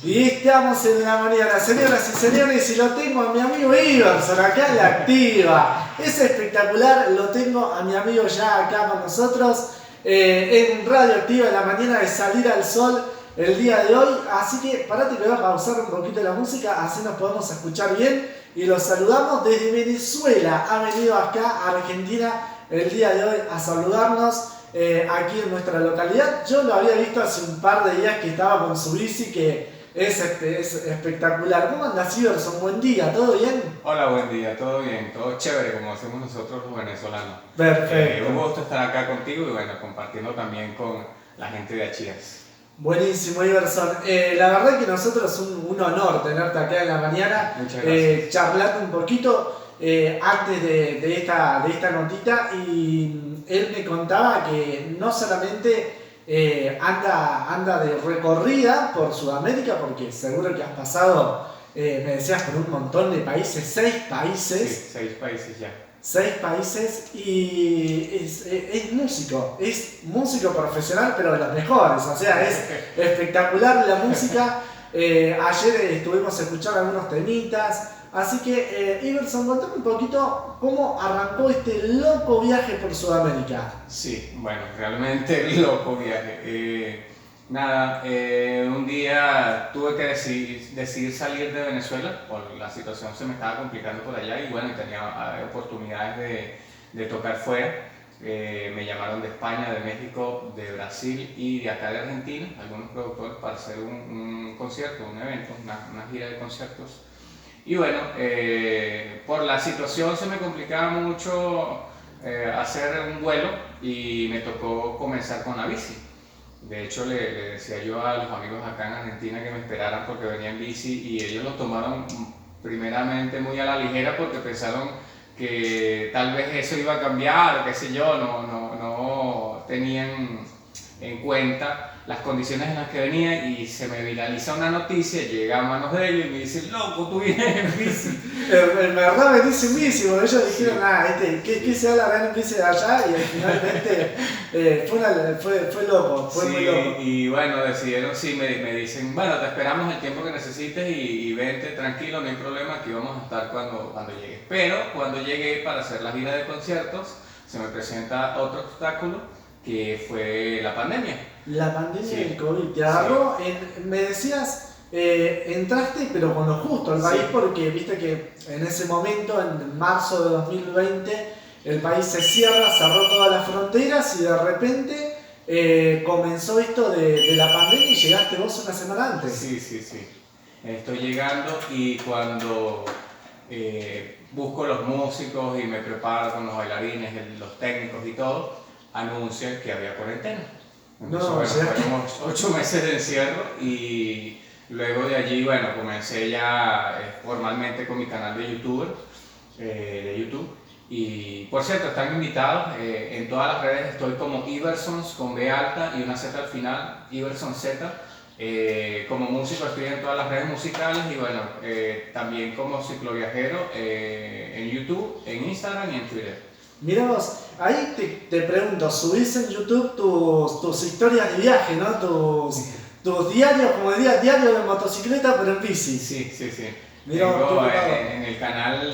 Y estamos en la mañana, señoras y señores, y lo tengo a mi amigo Iverson acá en la activa. Es espectacular, lo tengo a mi amigo ya acá con nosotros en Radio Activa en la mañana de salir al sol el día de hoy. Así que parate que voy a pausar un poquito la música, así nos podemos escuchar bien. Y los saludamos desde Venezuela. Ha venido acá a Argentina el día de hoy a saludarnos. Aquí en nuestra localidad. Yo lo había visto hace un par de días que estaba con su bici que es espectacular. ¿Cómo andas, Iverson? Buen día, ¿todo bien? Hola, buen día, todo bien, todo chévere como hacemos nosotros los venezolanos. Perfecto. Un gusto estar acá contigo y bueno, compartiendo también con la gente de Achiras. Buenísimo, Iverson. La verdad que nosotros es un honor tenerte acá en la mañana. Muchas gracias. Charlando un poquito antes de esta notita, y él me contaba que no solamente anda de recorrida por Sudamérica, porque seguro que has pasado, me decías, por un montón de países, 6 países. Sí, 6 países ya. 6 países, y es músico profesional, pero de los mejores, o sea, es espectacular la música. Ayer estuvimos escuchando algunos temitas, así que Iverson, contame un poquito cómo arrancó este loco viaje por Sudamérica. Sí, bueno, realmente loco viaje. Un día tuve que decidir salir de Venezuela, por la situación se me estaba complicando por allá y bueno, tenía oportunidades de tocar fuera. Me llamaron de España, de México, de Brasil y de acá de Argentina, algunos productores para hacer un concierto, un evento, una gira de conciertos. Y bueno, por la situación se me complicaba mucho hacer un vuelo y me tocó comenzar con la bici. De hecho, le decía yo a los amigos acá en Argentina que me esperaran porque venía en bici y ellos lo tomaron primeramente muy a la ligera porque pensaron que tal vez eso iba a cambiar, qué sé yo, no tenían en cuenta las condiciones en las que venía y se me viraliza una noticia, llega a manos de ellos y me dicen, loco, tú vienes en bici. En verdad me dice bici, porque ellos dijeron, ¿qué se habla acá en bici de allá? Y finalmente fue loco, fue muy loco. Y bueno, decidieron, sí, me dicen, bueno, te esperamos el tiempo que necesites y vente tranquilo, no hay problema, aquí vamos a estar cuando llegues. Pero cuando llegué para hacer la gira de conciertos, se me presenta otro obstáculo que fue la pandemia. La pandemia Sí. del COVID te agarró, me decías, entraste pero con lo justo al país, Sí. porque viste que en ese momento, en marzo de 2020, el país se cierra, cerró todas las fronteras y de repente comenzó esto de la pandemia y llegaste vos una semana antes. Sí. Estoy llegando y cuando busco los músicos y me preparo con los bailarines, los técnicos y todo, anuncian que había cuarentena. Entonces, No, bueno, llegaste. fueron 8 meses de encierro y luego de allí, bueno, comencé ya formalmente con mi canal de YouTube. Y por cierto, están invitados, en todas las redes estoy como Iversons con B alta y una Z al final, Iverson Z. Como músico estoy en todas las redes musicales y bueno, también como cicloviajero en YouTube, en Instagram y en Twitter. Mirá vos, ahí te pregunto, subís en YouTube tus historias de viaje, ¿no? Tus diarios, como diría, diario de motocicleta, pero en bici. Sí. Mirá, Tengo qué en el canal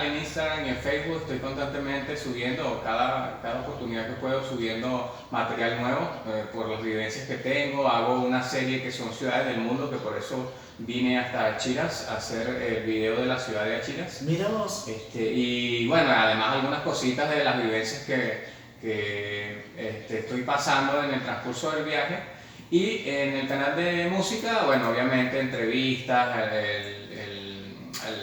en Instagram y en Facebook estoy constantemente subiendo, cada oportunidad que puedo, subiendo material nuevo por las vivencias que tengo. Hago una serie que son ciudades del mundo, que por eso vine hasta Achiras a hacer el video de la ciudad de Achiras. Mirá vos. Y bueno, además algunas cositas de las vivencias que estoy pasando en el transcurso del viaje. Y en el canal de música, bueno, obviamente entrevistas,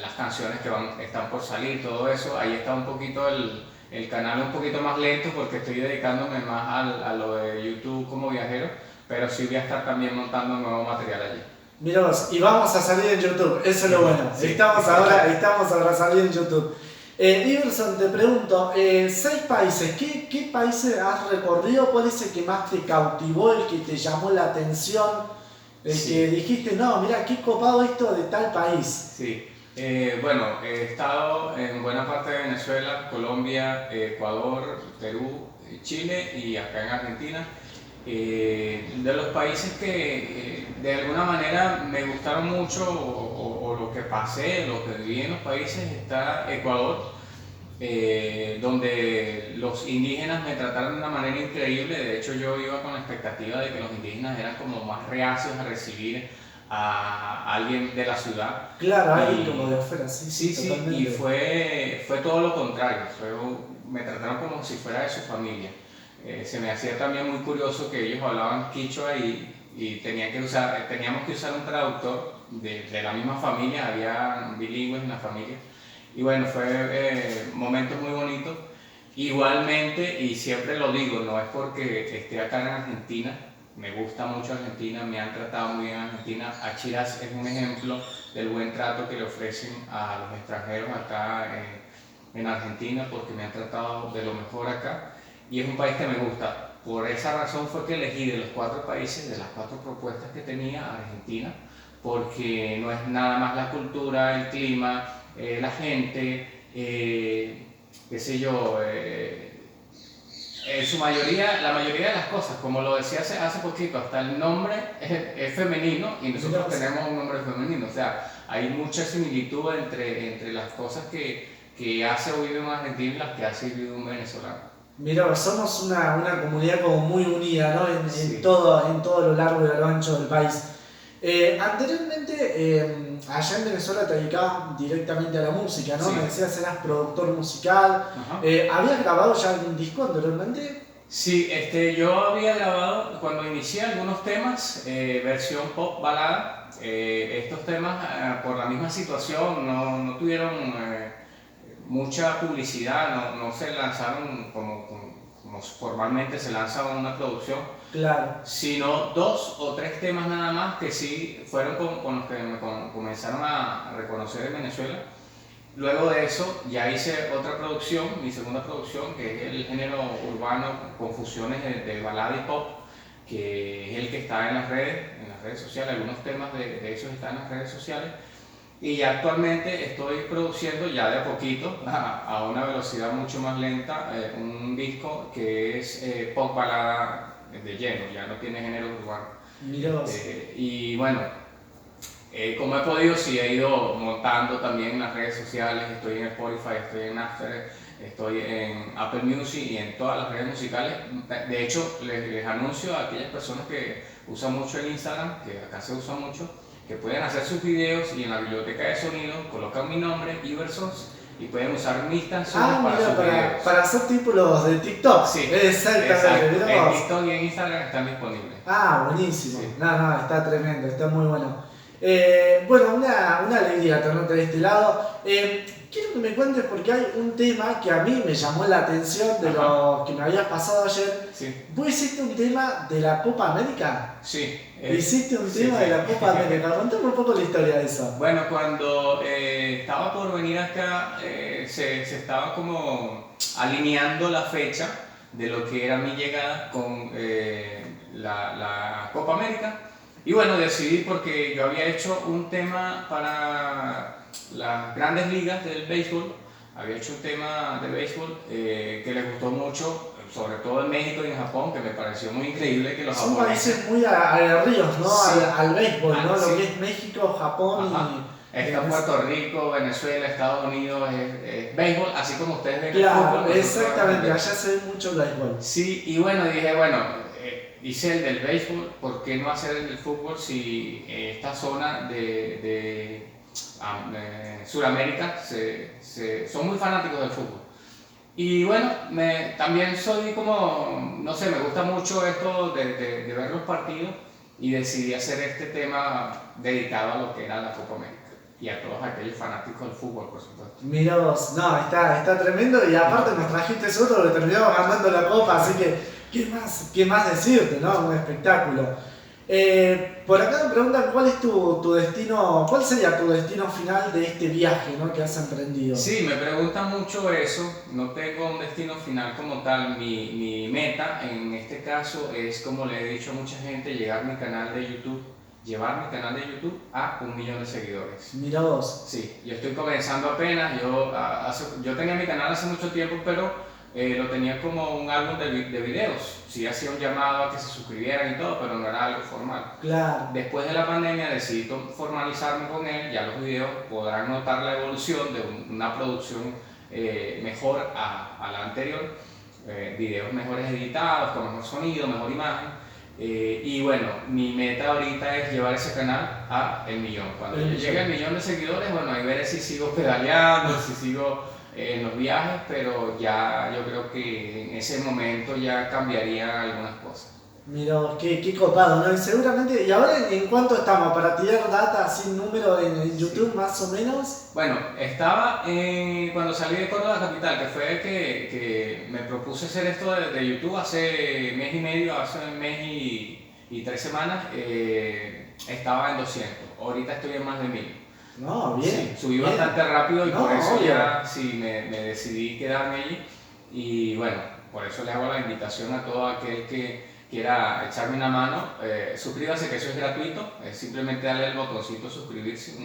las canciones que están por salir, todo eso. Ahí está un poquito el canal un poquito más lento porque estoy dedicándome más a lo de YouTube como viajero, pero sí voy a estar también montando nuevo material allí. Mirá vos, y vamos a salir en YouTube, eso es lo bueno. Sí. Estamos ahora saliendo en YouTube. Iverson, te pregunto, 6 países, ¿qué países has recorrido? ¿Cuál es el que más te cautivó, el que te llamó la atención? El que dijiste, no, mirá, qué copado esto de tal país. Sí, bueno, he estado en buena parte de Venezuela, Colombia, Ecuador, Perú, Chile y acá en Argentina. De los países que de alguna manera me gustaron mucho o lo que pasé, lo que viví en los países, está Ecuador, donde los indígenas me trataron de una manera increíble. De hecho, yo iba con la expectativa de que los indígenas eran como más reacios a recibir a alguien de la ciudad. Claro, ahí como de afuera, sí, Sí, sí, sí, y totalmente. fue todo lo contrario. Me trataron como si fuera de su familia. Se me hacía también muy curioso que ellos hablaban quichua y teníamos que usar un traductor de la misma familia, había bilingües en la familia. Y bueno, fue momentos muy bonitos. Igualmente, y siempre lo digo, no es porque esté acá en Argentina, me gusta mucho Argentina, me han tratado muy bien en Argentina. Achiras es un ejemplo del buen trato que le ofrecen a los extranjeros acá en Argentina, porque me han tratado de lo mejor acá y es un país que me gusta. Por esa razón fue que elegí de los 4 países, de las 4 propuestas que tenía, Argentina, porque no es nada más la cultura, el clima, la gente, qué sé yo, en su mayoría, la mayoría de las cosas, como lo decía hace poquito, hasta el nombre es femenino y nosotros tenemos un nombre femenino, o sea, hay mucha similitud entre las cosas que hace vivido un argentino y las que hace vivido un venezolano. Mira, somos una comunidad como muy unida, ¿no? Sí, En todo lo largo y a lo ancho del país. Anteriormente, allá en Venezuela te dedicabas directamente a la música, ¿no? sí, Me decías eras productor musical. ajá. ¿Habías grabado ya algún disco anteriormente? Sí, yo había grabado cuando inicié algunos temas, versión pop balada. Estos temas, por la misma situación, no tuvieron mucha publicidad, no se lanzaron como formalmente se lanza una producción, Claro. sino 2 o 3 temas nada más que sí fueron con los que me comenzaron a reconocer en Venezuela. Luego de eso ya hice otra producción, mi segunda producción, que es el género urbano con fusiones de balada y pop, que es el que está en las redes sociales, algunos temas de esos están en las redes sociales. Y ya actualmente estoy produciendo ya de a poquito, a una velocidad mucho más lenta, un disco que es pop balada de lleno, ya no tiene género urbano. Mirá vos. Y bueno, como he podido, sí he ido montando también en las redes sociales, estoy en Spotify, estoy en Napster, estoy en Apple Music y en todas las redes musicales. De hecho, les anuncio a aquellas personas que usan mucho el Instagram, que acá se usa mucho, que pueden hacer sus videos y en la biblioteca de sonido colocan mi nombre, Iversons, y pueden usar mis canciones Ah, para mira, sus videos. para hacer tipo los de TikTok. Sí, Exactamente, exacto. mirá En vos. TikTok y en Instagram están disponibles. Ah, buenísimo. Sí. No, está tremendo, está muy bueno. Bueno, una alegría tenerte de este lado. Quiero que me cuentes porque hay un tema que a mí me llamó la atención de Ajá. lo que me habías pasado ayer. Sí, ¿Vos hiciste un tema de la Copa América? sí. Hiciste un Sí, tema sí. de la Copa América. Contame un poco la historia de eso. Bueno, cuando estaba por venir acá, se estaba como alineando la fecha de lo que era mi llegada con la Copa América. Y bueno, decidí porque yo había hecho un tema para las grandes ligas del béisbol, había hecho un tema de béisbol que les gustó mucho, sobre todo en México y en Japón, que me pareció muy increíble que los Son japoneses... países muy aguerridos, ¿no? Sí, Al béisbol, ¿no? Lo sí. que es México, Japón Ajá. y Está Puerto Rico, Venezuela, Estados Unidos, es béisbol, así como ustedes ven el claro, fútbol. Nosotros exactamente, allá vemos se ve mucho el béisbol. sí, y bueno, dije, bueno, hice el del béisbol, ¿por qué no hacer el del fútbol si esta zona de Sudamérica son muy fanáticos del fútbol? Y bueno, también soy como, no sé, me gusta mucho esto de ver los partidos y decidí hacer este tema dedicado a lo que era la Copa América y a todos aquellos fanáticos del fútbol, por supuesto. Mirá vos, no, está tremendo y aparte nos trajiste otro que terminamos ganando la copa, así que, qué más decirte, no? Un espectáculo. Por acá me preguntan cuál es tu destino, cuál sería tu destino final de este viaje, ¿no? Que has emprendido. Sí, me preguntan mucho eso, no tengo un destino final como tal, mi meta en este caso es, como le he dicho a mucha gente, llevar mi canal de YouTube a 1 millón de seguidores. Mirá vos. Sí, yo estoy comenzando apenas, yo tenía mi canal hace mucho tiempo, pero lo tenía como un álbum de videos. Sí hacía un llamado a que se suscribieran y todo, pero no era algo formal. Claro. Después de la pandemia decidí formalizarme con él. Ya los videos podrán notar la evolución de una producción mejor a la anterior. Videos mejores editados, con mejor sonido, mejor imagen. Y bueno, mi meta ahorita es llevar ese canal a el millón. Cuando yo llegue al millón de seguidores, bueno, ahí veré si sigo pedaleando, si sigo en los viajes, pero ya yo creo que en ese momento ya cambiarían algunas cosas. Mira, qué copado, ¿no? Y seguramente, ¿y ahora en cuánto estamos? Para tirar data sin número en YouTube, sí, más o menos. Bueno, estaba cuando salí de Córdoba Capital, que fue que me propuse hacer esto de YouTube hace mes y medio, hace un mes y 3 semanas, estaba en 200. Ahorita estoy en más de 1000. No, bien. Sí, subí bien. bastante rápido y No, por eso obvio. ya sí me decidí quedarme allí. Y bueno, por eso les hago la invitación a todo aquel que quiera echarme una mano. Suscríbase, que eso es gratuito. Es simplemente darle el botoncito suscribirse,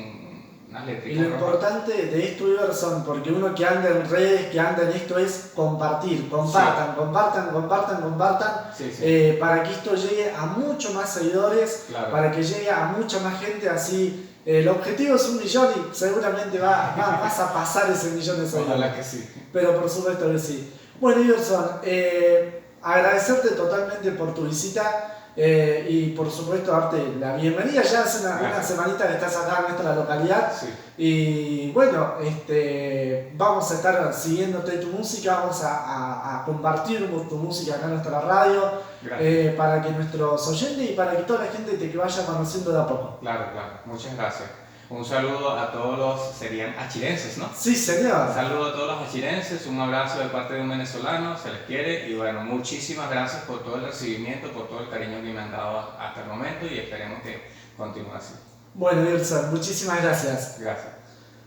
unas letritas. Y lo importante de esto, Iverson, porque uno que anda en redes, que anda en esto, es compartir. Compartan, sí, compartan. Sí, sí. Para que esto llegue a mucho más seguidores, claro, para que llegue a mucha más gente así. El objetivo es 1 millón y seguramente vas a pasar ese 1 millón de seguidores. Ojalá que sí. Pero por supuesto que sí. Bueno, Iverson, agradecerte totalmente por tu visita y por supuesto darte la bienvenida. Ya hace una semanita que estás acá en nuestra localidad. Sí. Y bueno, vamos a estar siguiéndote tu música, vamos a compartir tu música acá en nuestra radio, para que nuestros oyentes y para que toda la gente te vaya conociendo de a poco. Claro, muchas gracias. Un saludo a todos los, serían achirenses, ¿no? Sí, señor. Un saludo a todos los achirenses, un abrazo de parte de un venezolano, se les quiere y bueno, muchísimas gracias por todo el recibimiento, por todo el cariño que me han dado hasta el momento y esperemos que continúe así. Bueno, Iverson, muchísimas gracias. Gracias.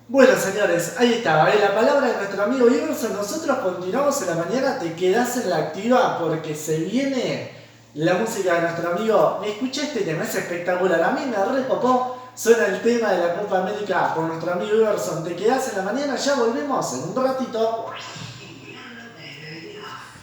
Bueno, señores, ahí estaba, la palabra de nuestro amigo Iverson. Nosotros continuamos en la mañana, te quedás en la activa porque se viene la música de nuestro amigo. Escuché este tema, es espectacular, a mí me recopó. Suena el tema de la Copa América por nuestro amigo Iverson. Te quedás en la mañana, ya volvemos en un ratito.